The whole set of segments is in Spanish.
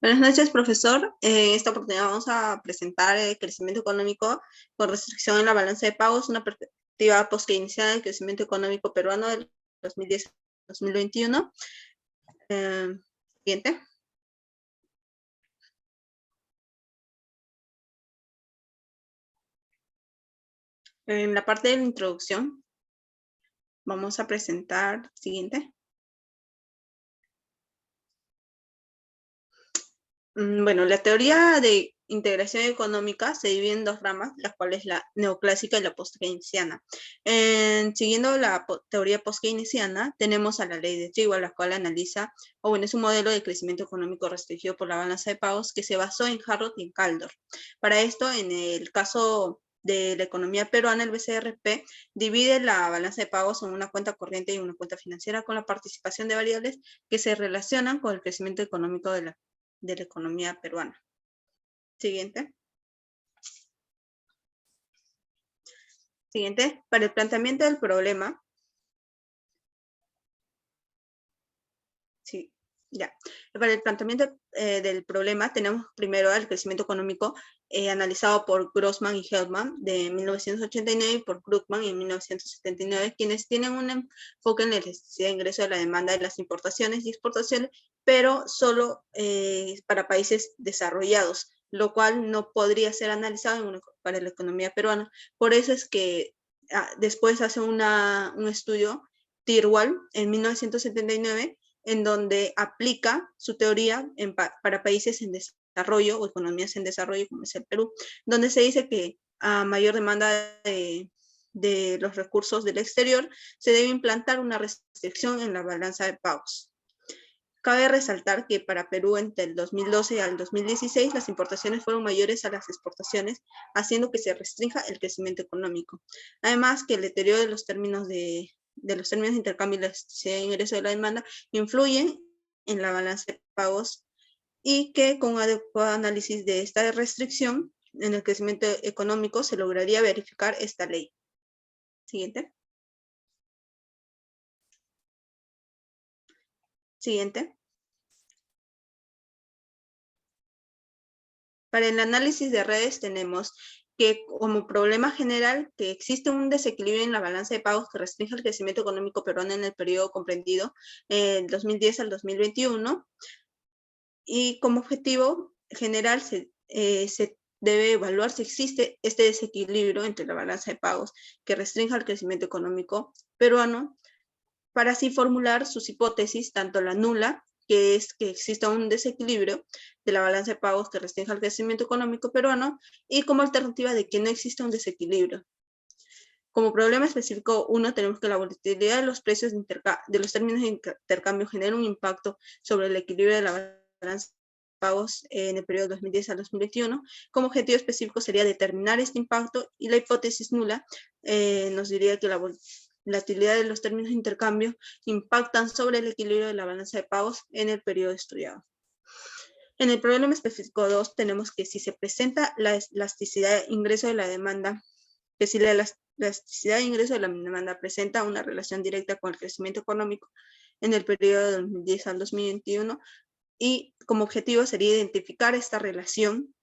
Buenas noches, profesor. En esta oportunidad vamos a presentar el crecimiento económico con restricción en la balanza de pagos, una perspectiva post-keynesiana del crecimiento económico peruano del 2010-2021. Siguiente. En la parte de la introducción vamos a presentar, siguiente. Bueno, la teoría de integración económica se divide en dos ramas, las cuales la neoclásica y la post-keynesiana. Siguiendo la teoría post-keynesiana, tenemos a la ley de Trigo, la cual analiza, es un modelo de crecimiento económico restringido por la balanza de pagos que se basó en Harrod y en Kaldor. Para esto, en el caso de la economía peruana, el BCRP divide la balanza de pagos en una cuenta corriente y una cuenta financiera con la participación de variables que se relacionan con el crecimiento económico de la economía peruana. Siguiente. Siguiente. Para el planteamiento del problema. Sí, ya. Para el planteamiento del problema tenemos primero el crecimiento económico analizado por Grossman y Heldman de 1989 y por Krugman en 1979, quienes tienen un enfoque en la necesidad de ingreso de la demanda de las importaciones y exportaciones, pero solo para países desarrollados, lo cual no podría ser analizado para la economía peruana. Por eso es que después hace un estudio, Tirwal, en 1979, en donde aplica su teoría para países en desarrollo o economías en desarrollo, como es el Perú, donde se dice que a mayor demanda de los recursos del exterior, se debe implantar una restricción en la balanza de pagos. Cabe resaltar que para Perú entre el 2012 al 2016 las importaciones fueron mayores a las exportaciones, haciendo que se restrinja el crecimiento económico. Además, que el deterioro de los términos de intercambio y la necesidad de ingreso de la demanda influyen en la balanza de pagos y que con un adecuado análisis de esta restricción en el crecimiento económico se lograría verificar esta ley. Siguiente. Siguiente. Para el análisis de redes tenemos que como problema general que existe un desequilibrio en la balanza de pagos que restringe el crecimiento económico peruano en el periodo comprendido del 2010 al 2021, y como objetivo general se debe evaluar si existe este desequilibrio entre la balanza de pagos que restringe el crecimiento económico peruano, para así formular sus hipótesis, tanto la nula, que es que exista un desequilibrio de la balanza de pagos que restrinja el crecimiento económico peruano, y como alternativa de que no exista un desequilibrio. Como problema específico 1, tenemos que la volatilidad de los precios de los términos de intercambio genera un impacto sobre el equilibrio de la balanza de pagos en el periodo 2010 al 2021. Como objetivo específico sería determinar este impacto, y la hipótesis nula nos diría que la volatilidad de los términos de intercambio impactan sobre el equilibrio de la balanza de pagos en el periodo estudiado. En el problema específico 2 tenemos que si se presenta la elasticidad de ingreso de la demanda, que si la elasticidad de ingreso de la demanda presenta una relación directa con el crecimiento económico en el periodo de 2010 al 2021, y como objetivo sería identificar esta relación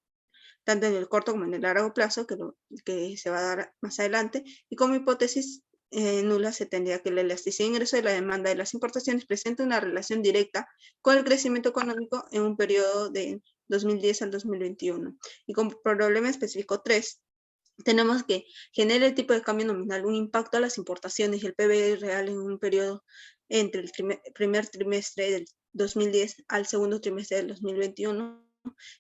tanto en el corto como en el largo plazo, que se va a dar más adelante, y como hipótesis nula se tendría que la elasticidad de ingreso de la demanda de las importaciones presenta una relación directa con el crecimiento económico en un periodo de 2010 al 2021. Y como problema específico 3, tenemos que genera el tipo de cambio nominal un impacto a las importaciones y el PBI real en un periodo entre el primer trimestre del 2010 al segundo trimestre del 2021,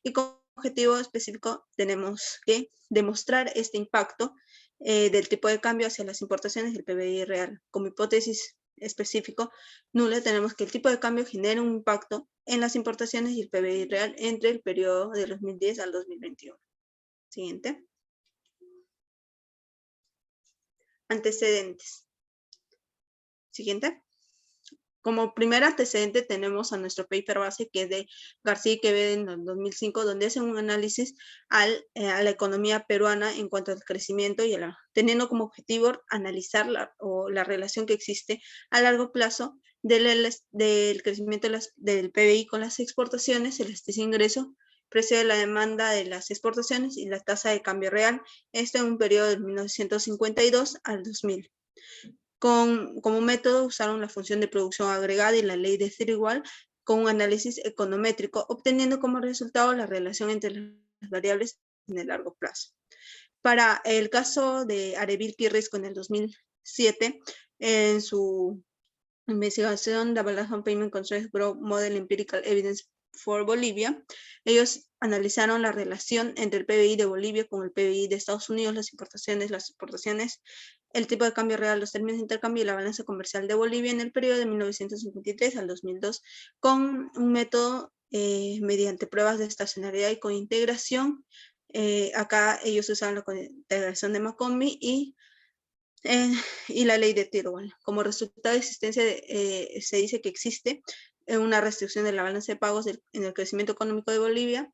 y como objetivo específico tenemos que demostrar este impacto del tipo de cambio hacia las importaciones y el PBI real. Como hipótesis específico nula tenemos que el tipo de cambio genera un impacto en las importaciones y el PBI real entre el periodo del 2010 al 2021. Siguiente. Antecedentes. Siguiente. Como primer antecedente tenemos a nuestro paper base, que es de García y Quevedo en el 2005, donde hacen un análisis a la economía peruana en cuanto al crecimiento teniendo como objetivo analizar la relación que existe a largo plazo del crecimiento del PBI con las exportaciones, el ingreso, precio de la demanda de las exportaciones y la tasa de cambio real, esto en un periodo de 1952 al 2000. Como método usaron la función de producción agregada y la ley de cero igual con un análisis econométrico, obteniendo como resultado la relación entre las variables en el largo plazo. Para el caso de Arevilki Risco en el 2007, en su investigación de Balance on Payment Constraints Growth Model Empirical Evidence for Bolivia, ellos analizaron la relación entre el PBI de Bolivia con el PBI de Estados Unidos, las importaciones, las exportaciones, el tipo de cambio real, los términos de intercambio y la balanza comercial de Bolivia en el periodo de 1953 al 2002 con un método mediante pruebas de estacionariedad y con integración. Acá ellos usaban la integración de Macombie y la ley de Tyrrell. Como resultado de existencia, se dice que existe una restricción de la balanza de pagos en el crecimiento económico de Bolivia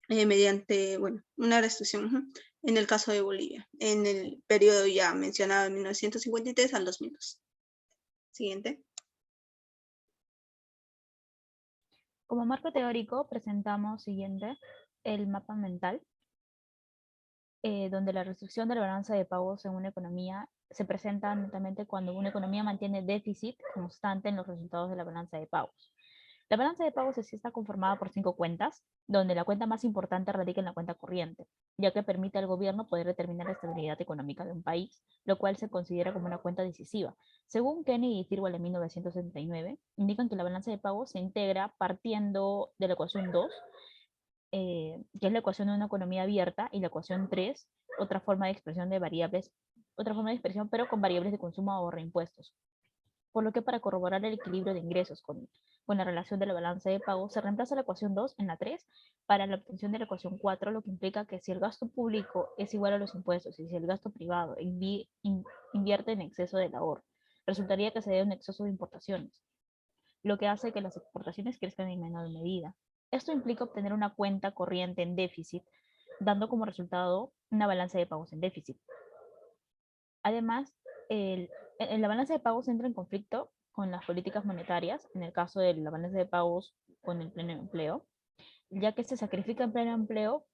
mediante, bueno, una restricción en el caso de Bolivia, en el periodo ya mencionado de 1953 al 2002. Siguiente. Como marco teórico presentamos siguiente el mapa mental, donde la restricción de la balanza de pagos en una economía se presenta netamente cuando una economía mantiene déficit constante en los resultados de la balanza de pagos. La balanza de pagos sí está conformada por 5 cuentas, donde la cuenta más importante radica en la cuenta corriente, ya que permite al gobierno poder determinar la estabilidad económica de un país, lo cual se considera como una cuenta decisiva. Según Kennedy y Tyrrell en 1979, indican que la balanza de pagos se integra partiendo de la ecuación 2, que es la ecuación de una economía abierta, y la ecuación 3, otra forma de expresión de variables, otra forma de expresión, pero con variables de consumo o reimpuestos. Por lo que para corroborar el equilibrio de ingresos con la relación de la balanza de pago, se reemplaza la ecuación 2 en la 3 para la obtención de la ecuación 4, lo que implica que si el gasto público es igual a los impuestos y si el gasto privado invierte en exceso del ahorro, resultaría que se dé un exceso de importaciones, lo que hace que las exportaciones crezcan en menor medida. Esto implica obtener una cuenta corriente en déficit, dando como resultado una balanza de pagos en déficit. Además, la balanza de pagos entra en conflicto con las políticas monetarias, en el caso de la balanza de pagos con el pleno empleo, ya que se sacrifica el pleno empleo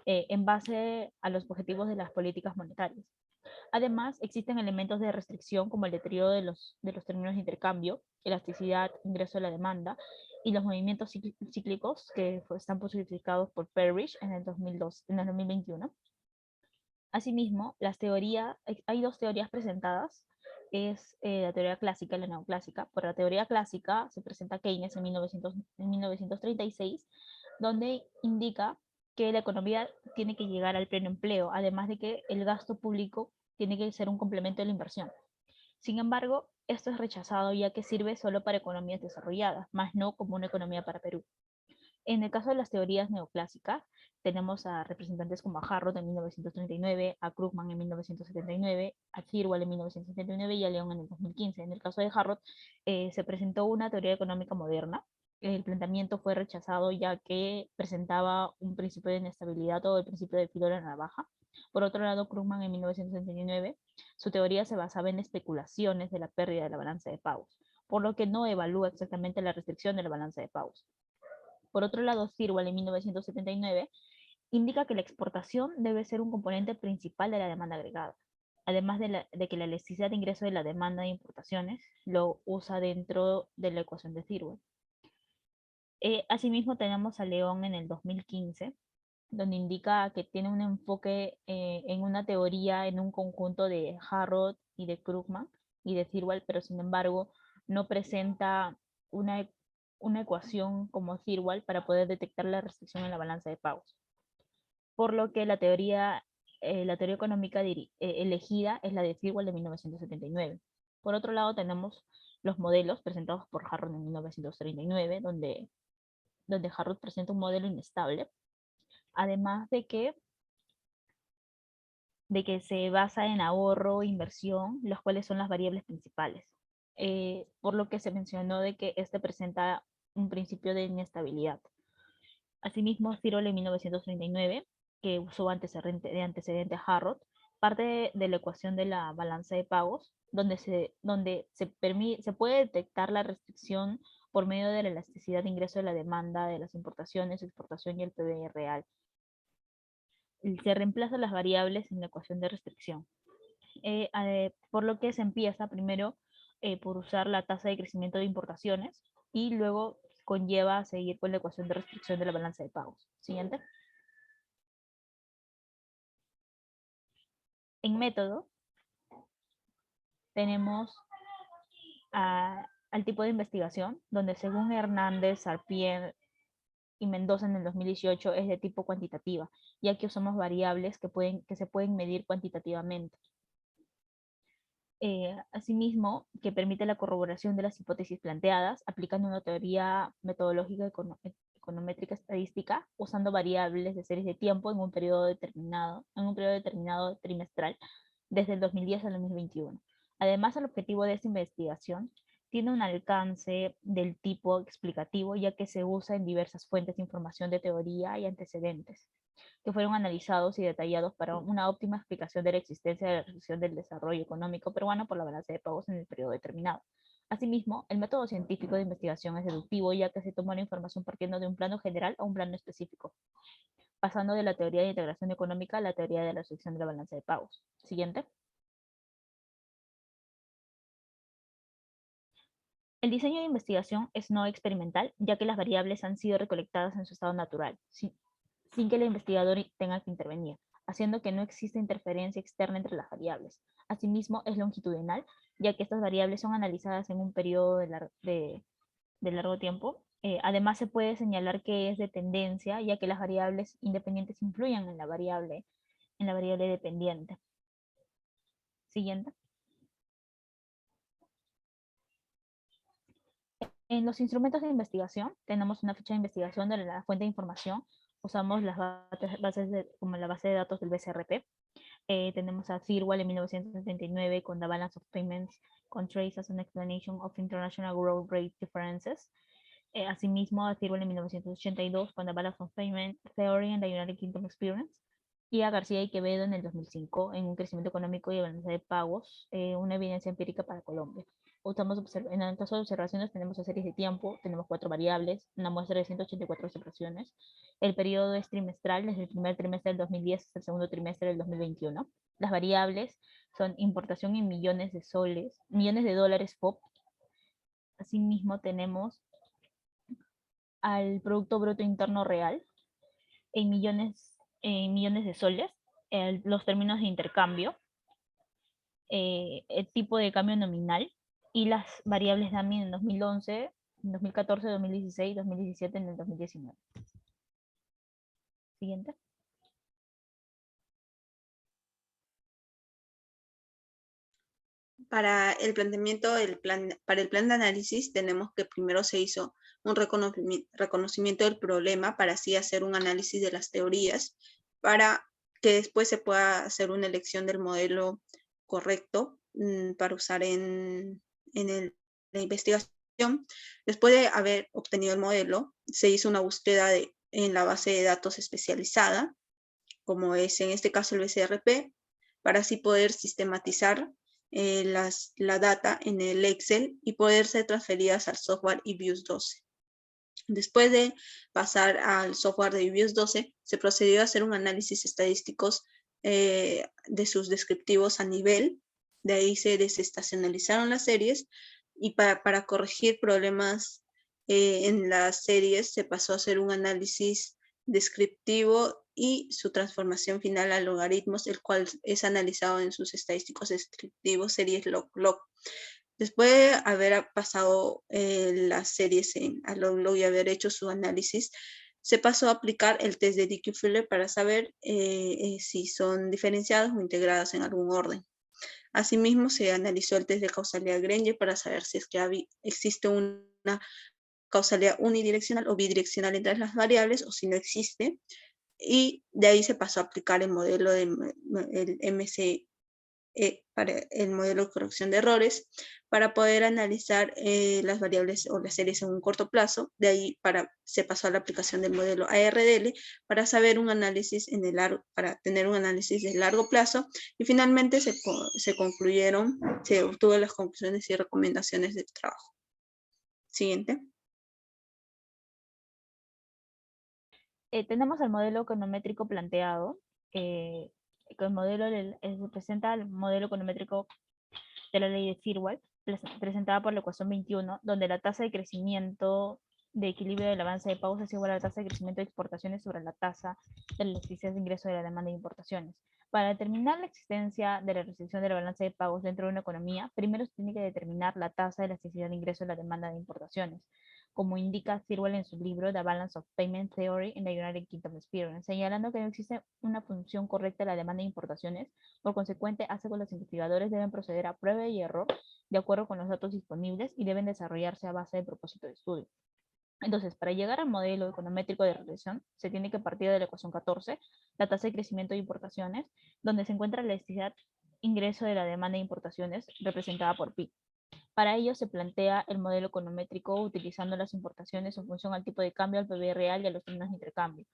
en base a los objetivos de las políticas monetarias. Además, existen elementos de restricción como el deterioro de los términos de intercambio, elasticidad, ingreso de la demanda y los movimientos cíclicos que están posibilizados por Parrish en el 2021. Asimismo, hay dos teorías presentadas, es la teoría clásica y la neoclásica. Por la teoría clásica se presenta Keynes en 1936, donde indica que la economía tiene que llegar al pleno empleo, además de que el gasto público tiene que ser un complemento de la inversión. Sin embargo, esto es rechazado ya que sirve solo para economías desarrolladas, más no como una economía para Perú. En el caso de las teorías neoclásicas, tenemos a representantes como a Harrod en 1939, a Krugman en 1979, a Tyrrell en 1979 y a León en el 2015. En el caso de Harrod, se presentó una teoría económica moderna. El planteamiento fue rechazado ya que presentaba un principio de inestabilidad o el principio de filo de la navaja. Por otro lado, Krugman en 1979, su teoría se basaba en especulaciones de la pérdida de la balanza de pagos, por lo que no evalúa exactamente la restricción de la balanza de pagos. Por otro lado, Tyrrell en 1979 indica que la exportación debe ser un componente principal de la demanda agregada, además de que la elasticidad de ingreso de la demanda de importaciones lo usa dentro de la ecuación de Tyrrell. Asimismo, tenemos a León en el 2015, donde indica que tiene un enfoque en una teoría, en un conjunto de Harrod y de Krugman y de Tyrrell, pero sin embargo no presenta una, una ecuación como Tyrrell para poder detectar la restricción en la balanza de pagos. Por lo que la teoría económica elegida es la de Tyrrell de 1979. Por otro lado, tenemos los modelos presentados por Harrod en 1939, donde Harrod presenta un modelo inestable, además de que se basa en ahorro e inversión, los cuales son las variables principales. Por lo que se mencionó de que este presenta un principio de inestabilidad. Asimismo, Tyrrell en 1939, que usó de antecedente a Harrod, parte de la ecuación de la balanza de pagos donde se puede detectar la restricción por medio de la elasticidad de ingreso de la demanda, de las importaciones, exportación y el PBI real. Se reemplazan las variables en la ecuación de restricción. Por lo que se empieza primero por usar la tasa de crecimiento de importaciones y luego conlleva a seguir con la ecuación de restricción de la balanza de pagos. Siguiente. En método tenemos al tipo de investigación, donde según Hernández, Sarpien y Mendoza en el 2018 es de tipo cuantitativa, ya que usamos variables que se pueden medir cuantitativamente. Asimismo, que permite la corroboración de las hipótesis planteadas, aplicando una teoría metodológica econométrica estadística, usando variables de series de tiempo en un periodo determinado trimestral, desde el 2010 al 2021. Además, el objetivo de esta investigación tiene un alcance del tipo explicativo, ya que se usa en diversas fuentes de información de teoría y antecedentes, que fueron analizados y detallados para una óptima explicación de la existencia de la realización del desarrollo económico peruano por la balanza de pagos en el periodo determinado. Asimismo, el método científico de investigación es deductivo, ya que se toma la información partiendo de un plano general a un plano específico, pasando de la teoría de integración económica a la teoría de la realización de la balanza de pagos. Siguiente. El diseño de investigación es no experimental, ya que las variables han sido recolectadas en su estado natural, sin que el investigador tenga que intervenir, haciendo que no exista interferencia externa entre las variables. Asimismo, es longitudinal, ya que estas variables son analizadas en un periodo de largo tiempo. Además, se puede señalar que es de tendencia, ya que las variables independientes influyen en la variable dependiente. Siguiente. En los instrumentos de investigación tenemos una ficha de investigación de la fuente de información. Usamos las como la base de datos del BCRP. Tenemos a Thirlwall en 1979 con The Balance of Payments Countries as an Explanation of International Growth Rate Differences. Asimismo, a Thirlwall en 1982 con The Balance of Payment Theory and the United Kingdom Experience. Y a García y Quevedo en el 2005 en un crecimiento económico y balanza de pagos, una evidencia empírica para Colombia. En el caso de observaciones tenemos las series de tiempo, tenemos 4 variables, una muestra de 184 observaciones. El periodo es trimestral, desde el primer trimestre del 2010 hasta el segundo trimestre del 2021. Las variables son importación en millones de dólares FOB. Asimismo tenemos al Producto Bruto Interno Real en millones de soles, los términos de intercambio, el tipo de cambio nominal y las variables DAMI en 2011, 2014, 2016, 2017 y en el 2019. Siguiente. Para el planteamiento para el plan de análisis tenemos que primero se hizo un reconocimiento del problema para así hacer un análisis de las teorías para que después se pueda hacer una elección del modelo correcto para usar en la investigación. Después de haber obtenido el modelo, se hizo una búsqueda en la base de datos especializada, como es en este caso el BCRP, para así poder sistematizar la data en el Excel y poder ser transferidas al software eViews 12. Después de pasar al software de eViews 12, se procedió a hacer un análisis estadísticos de sus descriptivos a nivel. De ahí se desestacionalizaron las series y para corregir problemas en las series se pasó a hacer un análisis descriptivo y su transformación final a logaritmos, el cual es analizado en sus estadísticos descriptivos, series log-log. Después de haber pasado las series a log-log y haber hecho su análisis, se pasó a aplicar el test de Dickey-Fuller para saber si son diferenciadas o integradas en algún orden. Asimismo, se analizó el test de causalidad Granger para saber si es que existe una causalidad unidireccional o bidireccional entre las variables o si no existe. Y de ahí se pasó a aplicar el modelo del para el modelo de corrección de errores, para poder analizar las variables o las series en un corto plazo. De ahí se pasó a la aplicación del modelo ARDL para saber un análisis para tener un análisis de largo plazo, y finalmente se obtuvo las conclusiones y recomendaciones del trabajo. Siguiente. Tenemos el modelo econométrico planteado. El modelo presenta el modelo econométrico de la ley de Firwell, presentada por la ecuación 21, donde la tasa de crecimiento de equilibrio de la balanza de pagos es igual a la tasa de crecimiento de exportaciones sobre la tasa de la elasticidad de ingreso de la demanda de importaciones. Para determinar la existencia de la restricción de la balanza de pagos dentro de una economía, primero se tiene que determinar la tasa de elasticidad de ingreso de la demanda de importaciones, como indica Firwell en su libro The Balance of Payment Theory in the United Kingdom Experience, señalando que no existe una función correcta de la demanda de importaciones. Por consecuente, hace que los investigadores deben proceder a prueba y error de acuerdo con los datos disponibles y deben desarrollarse a base de propósito de estudio. Entonces, para llegar al modelo econométrico de regresión, se tiene que partir de la ecuación 14, la tasa de crecimiento de importaciones, donde se encuentra la elasticidad ingreso de la demanda de importaciones representada por pi. Para ello se plantea el modelo econométrico utilizando las importaciones en función al tipo de cambio, al PBI real y a los términos de intercambio.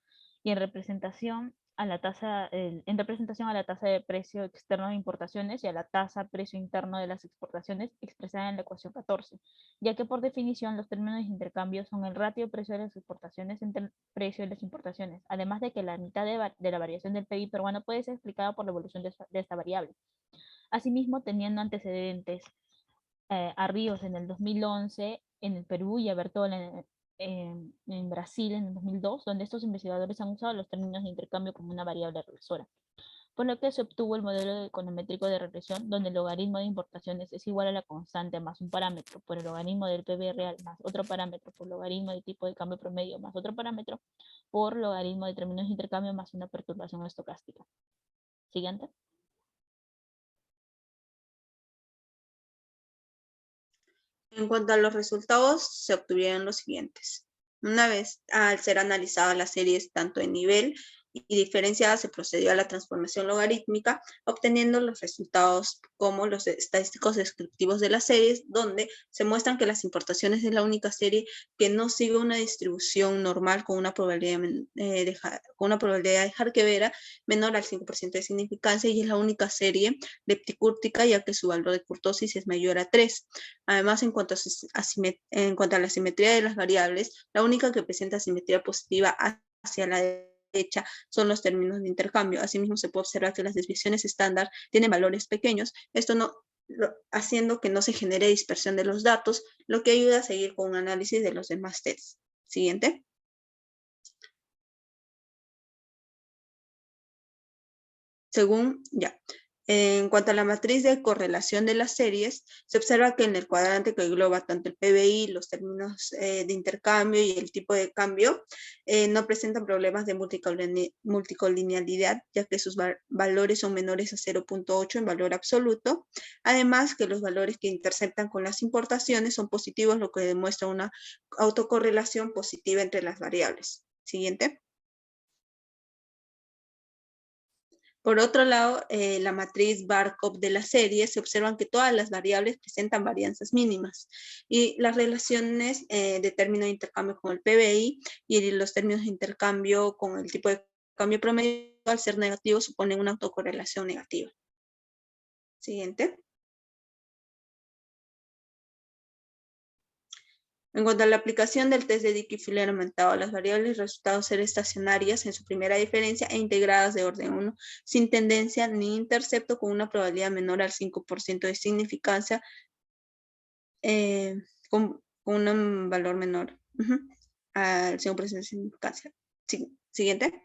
Y en representación a la tasa de precio externo de importaciones y a la tasa precio interno de las exportaciones expresada en la ecuación 14, ya que por definición los términos de intercambio son el ratio precio de las exportaciones entre el precio de las importaciones, además de que la mitad de la variación del PIB peruano puede ser explicada por la evolución de esta variable. Asimismo, teniendo antecedentes a Ríos en el 2011 en el Perú y a Bertola en Brasil en el 2002, donde estos investigadores han usado los términos de intercambio como una variable regresora, por lo que se obtuvo el modelo econométrico de regresión, donde el logaritmo de importaciones es igual a la constante más un parámetro por el logaritmo del PB real más otro parámetro por logaritmo de tipo de cambio promedio más otro parámetro por logaritmo de términos de intercambio más una perturbación estocástica. Siguiente. En cuanto a los resultados, se obtuvieron los siguientes. Una vez al ser analizadas las series tanto en nivel y diferenciadas, se procedió a la transformación logarítmica, obteniendo los resultados como los estadísticos descriptivos de las series, donde se muestran que las importaciones es la única serie que no sigue una distribución normal con una probabilidad de Harkevera menor al 5% de significancia, y es la única serie lepticúrtica, ya que su valor de kurtosis es mayor a 3. Además, en cuanto a la simetría de las variables, la única que presenta simetría positiva hacia la derecha son los términos de intercambio. Asimismo, se puede observar que las desviaciones estándar tienen valores pequeños, haciendo que no se genere dispersión de los datos, lo que ayuda a seguir con un análisis de los demás tests. Siguiente. En cuanto a la matriz de correlación de las series, se observa que en el cuadrante que engloba tanto el PBI, los términos de intercambio y el tipo de cambio, no presentan problemas de multicolinealidad, ya que sus valores son menores a 0.8 en valor absoluto. Además, que los valores que interceptan con las importaciones son positivos, lo que demuestra una autocorrelación positiva entre las variables. Siguiente. Por otro lado, la matriz Markov de la serie, se observan que todas las variables presentan varianzas mínimas, y las relaciones de término de intercambio con el PBI y los términos de intercambio con el tipo de cambio promedio, al ser negativos, suponen una autocorrelación negativa. Siguiente. En cuanto a la aplicación del test de Dickey-Fuller aumentado, las variables resultados ser estacionarias en su primera diferencia e integradas de orden 1, sin tendencia ni intercepto, con una probabilidad menor al 5% de significancia, con un valor menor al 5% de significancia. Siguiente.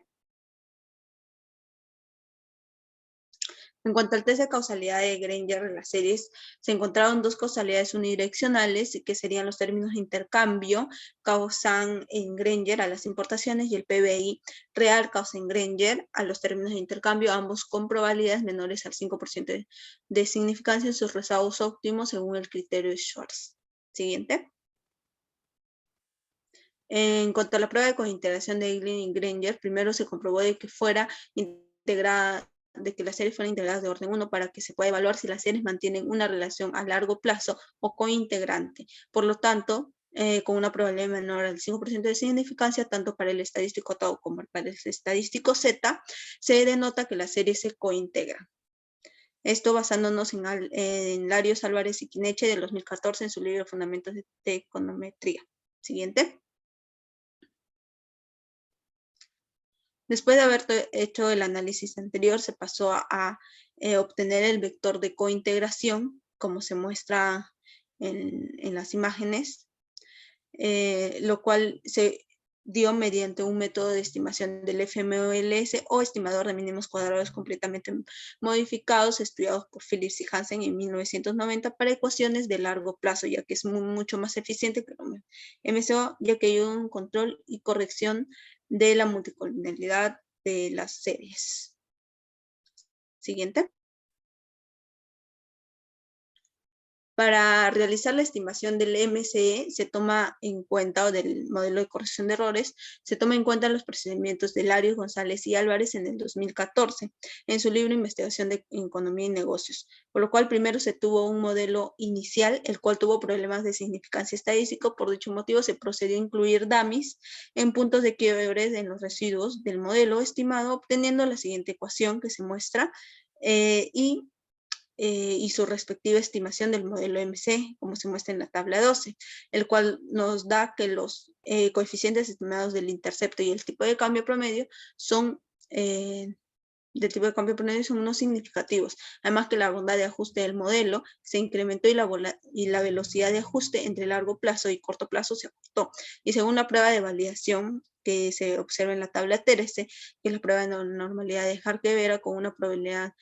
En cuanto al test de causalidad de Granger en las series, se encontraron dos causalidades unidireccionales, que serían los términos de intercambio, causan en Granger a las importaciones, y el PBI real causa en Granger a los términos de intercambio, ambos con probabilidades menores al 5% de significancia en sus resultados óptimos según el criterio de Schwartz. Siguiente. En cuanto a la prueba de cointegración de Eileen y Granger, primero se comprobó de que fuera integrada de que las series fueran integradas de orden 1 para que se pueda evaluar si las series mantienen una relación a largo plazo o cointegrante. Por lo tanto, con una probabilidad menor al 5% de significancia, tanto para el estadístico tau como para el estadístico z, se denota que las series se cointegran. Esto basándonos en Larios, Álvarez y Quineche del 2014 en su libro Fundamentos de Econometría. Siguiente. Después de haber hecho el análisis anterior, se pasó a obtener el vector de cointegración, como se muestra en las imágenes, lo cual se dio mediante un método de estimación del FMOLS o estimador de mínimos cuadrados completamente modificados, estudiados por Phillips y Hansen en 1990 para ecuaciones de largo plazo, ya que es mucho más eficiente que el MCO, ya que hay un control y corrección de la multicolumnalidad de las series. Siguiente. Para realizar la estimación del MCE se toma en cuenta, o del modelo de corrección de errores, se toma en cuenta los procedimientos de Larios, González y Álvarez en el 2014, en su libro Investigación de Economía y Negocios, por lo cual primero se tuvo un modelo inicial, el cual tuvo problemas de significancia estadística. Por dicho motivo se procedió a incluir dummies en puntos de quiebre en los residuos del modelo estimado, obteniendo la siguiente ecuación que se muestra, y su respectiva estimación del modelo MC, como se muestra en la tabla 12, el cual nos da que los coeficientes estimados del intercepto y el tipo de cambio promedio son no significativos. Además que la bondad de ajuste del modelo se incrementó y la velocidad de ajuste entre largo plazo y corto plazo se acortó. Y según la prueba de validación que se observa en la tabla 13, que es la prueba de normalidad de Harkevera con una probabilidad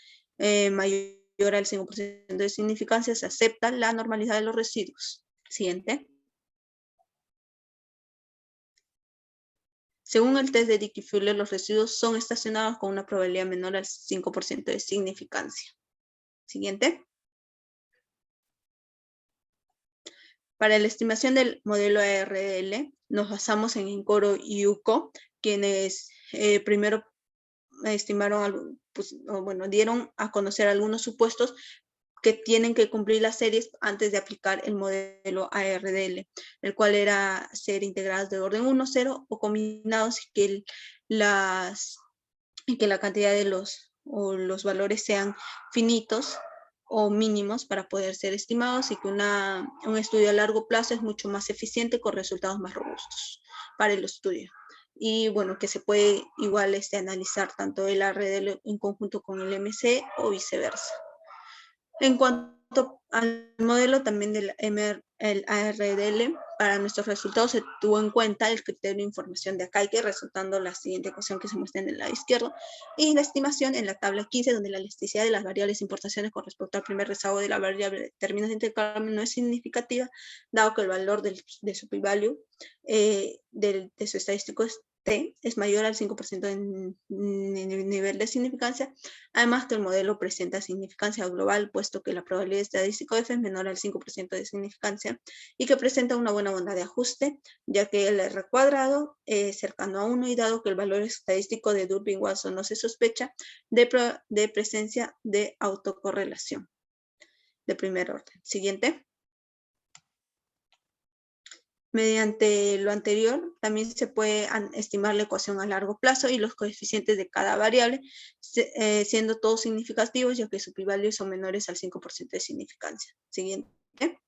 mayor al 5% de significancia, se acepta la normalidad de los residuos. Siguiente. Según el test de Dickey-Fuller, los residuos son estacionados con una probabilidad menor al 5% de significancia. Siguiente. Para la estimación del modelo ARL, nos basamos en Incoro y UCO, quienes primero estimaron, dieron a conocer algunos supuestos que tienen que cumplir las series antes de aplicar el modelo ARDL, el cual era ser integradas de orden 1, 0 o combinados y que la cantidad de los valores sean finitos o mínimos para poder ser estimados, y que un estudio a largo plazo es mucho más eficiente con resultados más robustos para el estudio. Y bueno, que se puede igual analizar tanto el ARDL en conjunto con el MC o viceversa. En cuanto al modelo también del el ARDL, para nuestros resultados se tuvo en cuenta el criterio de información de Akaike, resultando la siguiente ecuación que se muestra en el lado izquierdo, y la estimación en la tabla 15, donde la elasticidad de las variables importaciones con respecto al primer rezago de la variable de términos de intercambio no es significativa, dado que el valor de su p-value de su estadístico T es mayor al 5% en nivel de significancia, además que el modelo presenta significancia global, puesto que la probabilidad estadística F es menor al 5% de significancia, y que presenta una buena bondad de ajuste, ya que el R cuadrado es cercano a 1, y dado que el valor estadístico de Durbin-Watson no se sospecha de presencia de autocorrelación de primer orden. Siguiente. Mediante lo anterior, también se puede estimar la ecuación a largo plazo y los coeficientes de cada variable, siendo todos significativos, ya que su p-value son menores al 5% de significancia. Siguiente.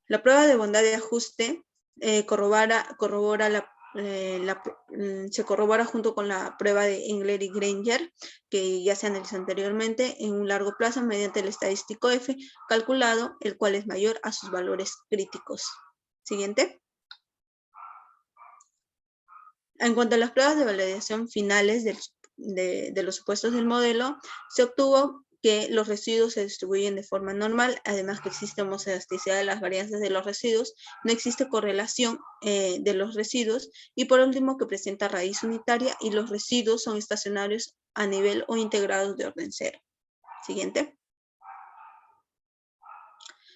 La prueba de bondad de ajuste se corrobora junto con la prueba de Engler y Granger, que ya se analizó anteriormente, en un largo plazo mediante el estadístico F calculado, el cual es mayor a sus valores críticos. Siguiente. En cuanto a las pruebas de validación finales de los supuestos del modelo, se obtuvo que los residuos se distribuyen de forma normal, además que existe homoelasticidad de las varianzas de los residuos, no existe correlación de los residuos, y por último que presenta raíz unitaria y los residuos son estacionarios a nivel o integrados de orden 0. Siguiente.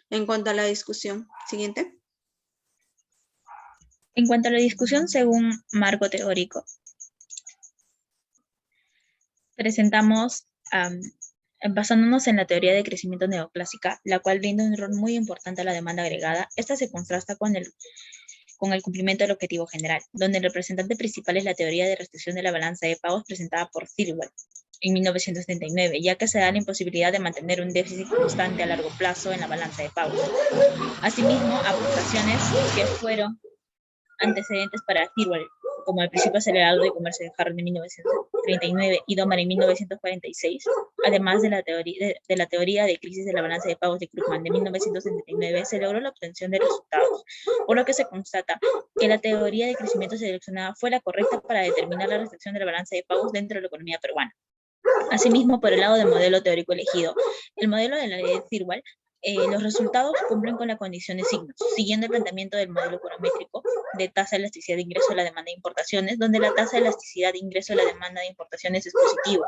En cuanto a la discusión, siguiente. En cuanto a la discusión según marco teórico, presentamos, basándonos en la teoría de crecimiento neoclásica, la cual brinda un rol muy importante a la demanda agregada. Esta se contrasta con el cumplimiento del objetivo general, donde el representante principal es la teoría de restricción de la balanza de pagos presentada por Thirlwell en 1979, ya que se da la imposibilidad de mantener un déficit constante a largo plazo en la balanza de pagos. Asimismo, aportaciones que fueron antecedentes para Thirlwell, como el principio acelerado de comercio de Harron en 1939 y Domer en 1946, además de la teoría de crisis de la balanza de pagos de Krugman de 1979, se logró la obtención de resultados, por lo que se constata que la teoría de crecimiento seleccionada fue la correcta para determinar la restricción de la balanza de pagos dentro de la economía peruana. Asimismo, por el lado del modelo teórico elegido, el modelo de la ley de Thirlwell, los resultados cumplen con la condición de signos, siguiendo el planteamiento del modelo econométrico de tasa de elasticidad de ingreso a la demanda de importaciones, donde la tasa de elasticidad de ingreso a la demanda de importaciones es positiva,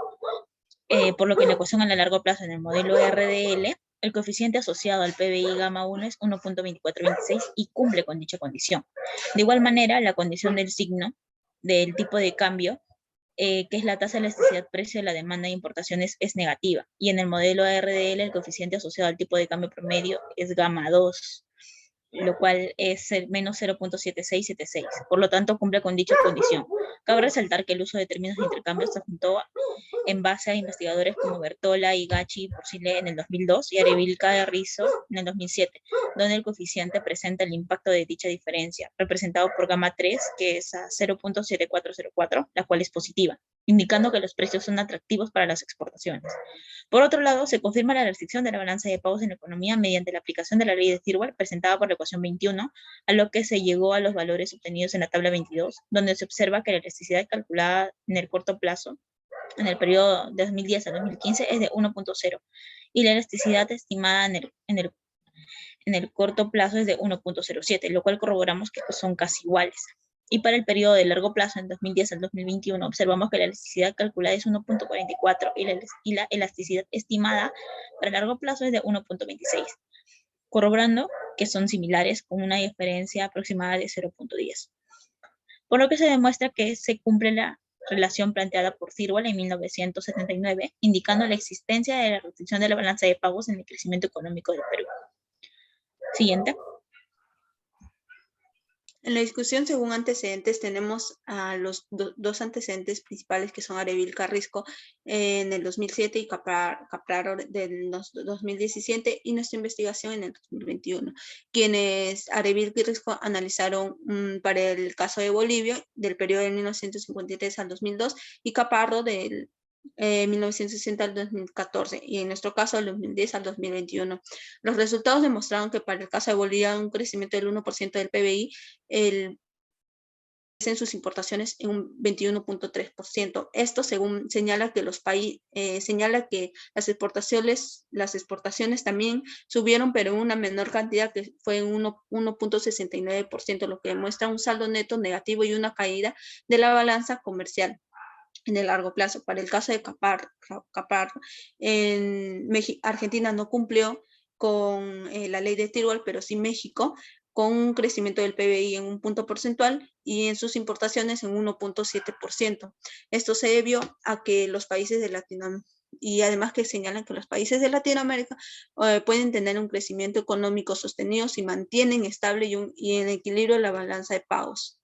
por lo que la ecuación a largo plazo en el modelo RDL, el coeficiente asociado al PBI gamma 1 es 1.2426 y cumple con dicha condición. De igual manera, la condición del signo del tipo de cambio, que es la tasa de elasticidad precio de la demanda de importaciones, es negativa. Y en el modelo ARDL, el coeficiente asociado al tipo de cambio promedio es gamma 2, lo cual es el menos 0.7676. Por lo tanto, cumple con dicha condición. Cabe resaltar que el uso de términos de intercambio se juntó en base a investigadores como Bertola y Gachi Porcile en el 2002 y Arevilca y Rizzo en el 2007, donde el coeficiente presenta el impacto de dicha diferencia, representado por gamma 3, que es a 0.7404, la cual es positiva, indicando que los precios son atractivos para las exportaciones. Por otro lado, se confirma la restricción de la balanza de pagos en la economía mediante la aplicación de la ley de Thirlwell presentada por la ecuación 21, a lo que se llegó a los valores obtenidos en la tabla 22, donde se observa que la elasticidad calculada en el corto plazo en el periodo de 2010 a 2015 es de 1.0 y la elasticidad estimada en el corto plazo es de 1.07, lo cual corroboramos que son casi iguales. Y para el periodo de largo plazo, en 2010 al 2021, observamos que la elasticidad calculada es 1.44 y la elasticidad estimada para largo plazo es de 1.26, corroborando que son similares con una diferencia aproximada de 0.10. Por lo que se demuestra que se cumple la relación planteada por Thirlwell en 1979, indicando la existencia de la restricción de la balanza de pagos en el crecimiento económico del Perú. Siguiente. En la discusión, según antecedentes, tenemos a los dos antecedentes principales que son Arevil Carrisco en el 2007 y Capraro del 2017 y nuestra investigación en el 2021, quienes Arevil Carrisco analizaron para el caso de Bolivia del periodo de 1953 al 2002 y Caparro del 1960 al 2014 y en nuestro caso del 2010 al 2021. Los resultados demostraron que para el caso de Bolivia un crecimiento del 1% del PBI, en sus importaciones en un 21.3%. Esto según señala que señala que las exportaciones también subieron, pero en una menor cantidad, que fue en 1.69%, lo que demuestra un saldo neto negativo y una caída de la balanza comercial en el largo plazo. Para el caso de Caparro, Argentina no cumplió con la ley de Thirlwell, pero sí México, con un crecimiento del PBI en un punto porcentual y en sus importaciones en 1.7%. Esto se debió a que los países de Latinoamérica, y además que señalan que los países de Latinoamérica pueden tener un crecimiento económico sostenido si mantienen estable y en equilibrio la balanza de pagos.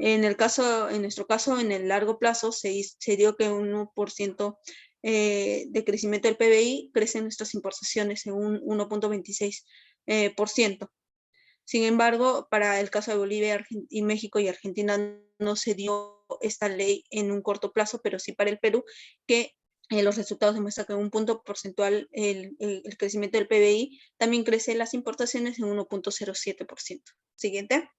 En nuestro caso, en el largo plazo, se dio que un 1% de crecimiento del PBI crecen nuestras importaciones en un 1.26%. Sin embargo, para el caso de Bolivia y México y Argentina no se dio esta ley en un corto plazo, pero sí para el Perú, que los resultados demuestran que en un punto porcentual el crecimiento del PBI también crece las importaciones en 1.07%. Siguiente.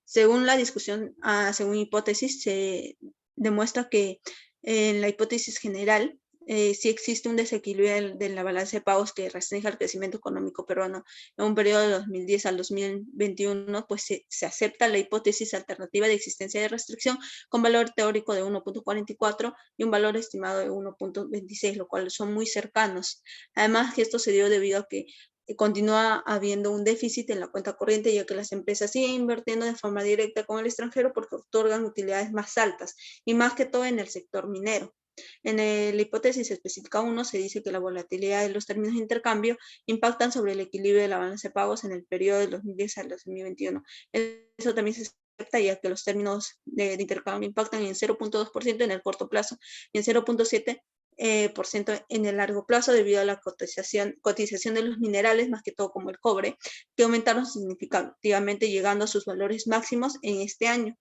Según la discusión, según hipótesis, se demuestra que en la hipótesis general sí existe un desequilibrio de la balanza de pagos que restringe el crecimiento económico peruano. En un periodo de 2010 al 2021, pues se acepta la hipótesis alternativa de existencia de restricción con valor teórico de 1.44 y un valor estimado de 1.26, lo cual son muy cercanos. Además, que esto se dio debido a que continúa habiendo un déficit en la cuenta corriente, ya que las empresas siguen invirtiendo de forma directa con el extranjero porque otorgan utilidades más altas, y más que todo en el sector minero. En la hipótesis específica 1 se dice que la volatilidad de los términos de intercambio impactan sobre el equilibrio de la balanza de pagos en el periodo del 2010 al 2021. Eso también se acepta, ya que los términos de intercambio impactan en 0.2% en el corto plazo y en 0.7% en el largo plazo, debido a la cotización de los minerales, más que todo como el cobre, que aumentaron significativamente, llegando a sus valores máximos en este año,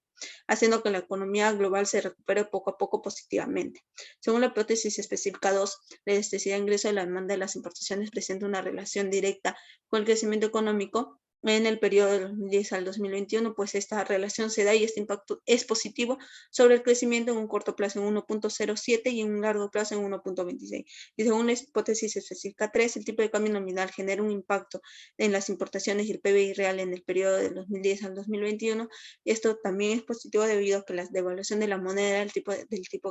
haciendo que la economía global se recupere poco a poco positivamente. Según la hipótesis específica 2, la elasticidad de ingreso de la demanda de las importaciones presenta una relación directa con el crecimiento económico en el periodo de 2010 al 2021, pues esta relación se da y este impacto es positivo sobre el crecimiento en un corto plazo en 1.07 y en un largo plazo en 1.26. Y según la hipótesis específica 3, el tipo de cambio nominal genera un impacto en las importaciones y el PBI real en el periodo del 2010 al 2021. Esto también es positivo debido a que la devaluación de la moneda del tipo de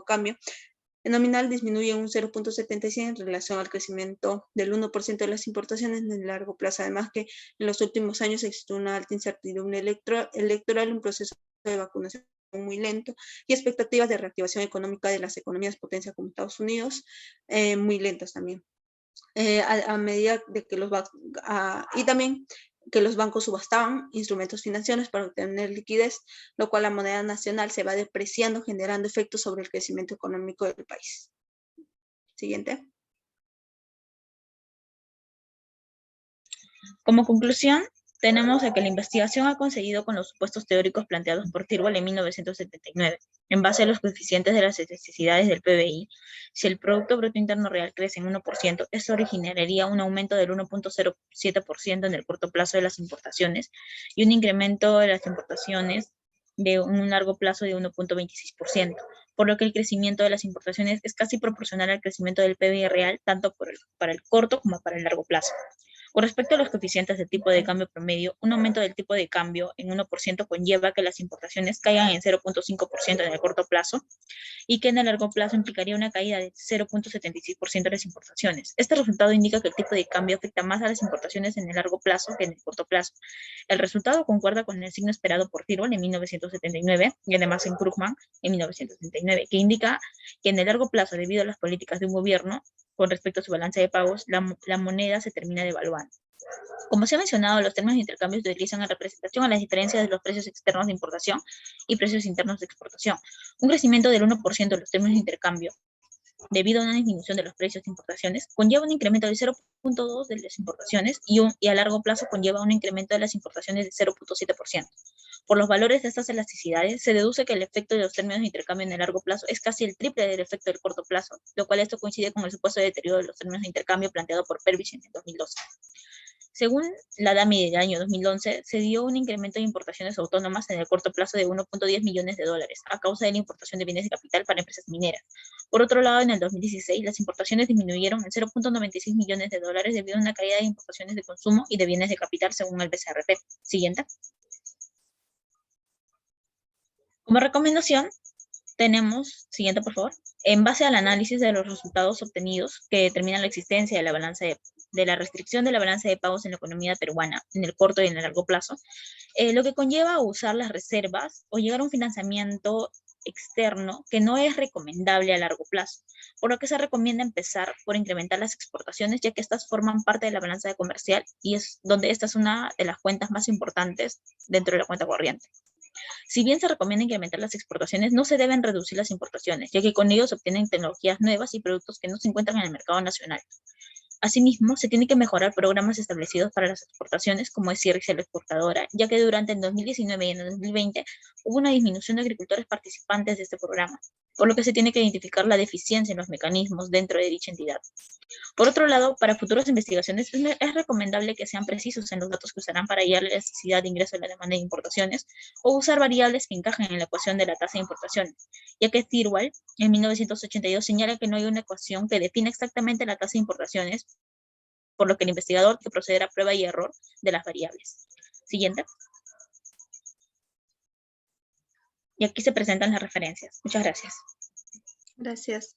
cambio nominal disminuye en un 0.76 en relación al crecimiento del 1% de las importaciones en el largo plazo. Además que en los últimos años existe una alta incertidumbre electoral, un proceso de vacunación muy lento y expectativas de reactivación económica de las economías potencia como Estados Unidos muy lentas también. A medida de que y también que los bancos subastaban instrumentos financieros para obtener liquidez, lo cual la moneda nacional se va depreciando, generando efectos sobre el crecimiento económico del país. Siguiente. Como conclusión, tenemos que la investigación ha conseguido con los supuestos teóricos planteados por Tyrwell en 1979, en base a los coeficientes de las necesidades del PBI. Si el Producto Bruto Interno Real crece en 1%, esto originaría un aumento del 1.07% en el corto plazo de las importaciones y un incremento de las importaciones de un largo plazo de 1.26%, por lo que el crecimiento de las importaciones es casi proporcional al crecimiento del PBI real, tanto para el corto como para el largo plazo. Con respecto a los coeficientes de tipo de cambio promedio, un aumento del tipo de cambio en 1% conlleva que las importaciones caigan en 0.5% en el corto plazo y que en el largo plazo implicaría una caída de 0.76% de las importaciones. Este resultado indica que el tipo de cambio afecta más a las importaciones en el largo plazo que en el corto plazo. El resultado concuerda con el signo esperado por Tyrwell en 1979 y además en Krugman en 1979, que indica que en el largo plazo, debido a las políticas de un gobierno, con respecto a su balance de pagos, la moneda se termina devaluando. Como se ha mencionado, los términos de intercambio se utilizan en representación a las diferencias de los precios externos de importación y precios internos de exportación. Un crecimiento del 1% de los términos de intercambio, debido a una disminución de los precios de importaciones, conlleva un incremento del 0.2% de las importaciones y a largo plazo conlleva un incremento de las importaciones del 0.7%. Por los valores de estas elasticidades, se deduce que el efecto de los términos de intercambio en el largo plazo es casi el triple del efecto del corto plazo, lo cual esto coincide con el supuesto deterioro de los términos de intercambio planteado por Purvis en 2012. Según la DAMI del año 2011, se dio un incremento de importaciones autónomas en el corto plazo de 1.10 millones de dólares a causa de la importación de bienes de capital para empresas mineras. Por otro lado, en el 2016, las importaciones disminuyeron en 0.96 millones de dólares debido a una caída de importaciones de consumo y de bienes de capital según el BCRP. Siguiente. Como recomendación, tenemos, siguiente por favor, en base al análisis de los resultados obtenidos que determinan la existencia de la balanza de la restricción de la balanza de pagos en la economía peruana en el corto y en el largo plazo, lo que conlleva usar las reservas o llegar a un financiamiento externo que no es recomendable a largo plazo, por lo que se recomienda empezar por incrementar las exportaciones, ya que estas forman parte de la balanza comercial y es donde esta es una de las cuentas más importantes dentro de la cuenta corriente. Si bien se recomienda incrementar las exportaciones, no se deben reducir las importaciones, ya que con ello se obtienen tecnologías nuevas y productos que no se encuentran en el mercado nacional. Asimismo, se tiene que mejorar programas establecidos para las exportaciones, como es Cierre la exportadora, ya que durante el 2019 y en el 2020 hubo una disminución de agricultores participantes de este programa, por lo que se tiene que identificar la deficiencia en los mecanismos dentro de dicha entidad. Por otro lado, para futuras investigaciones es recomendable que sean precisos en los datos que usarán para hallar la necesidad de ingreso de la demanda de importaciones o usar variables que encajen en la ecuación de la tasa de importaciones, ya que Tyrwell en 1982 señala que no hay una ecuación que defina exactamente la tasa de importaciones, por lo que el investigador debe proceder a prueba y error de las variables. Siguiente. Y aquí se presentan las referencias. Muchas gracias. Gracias.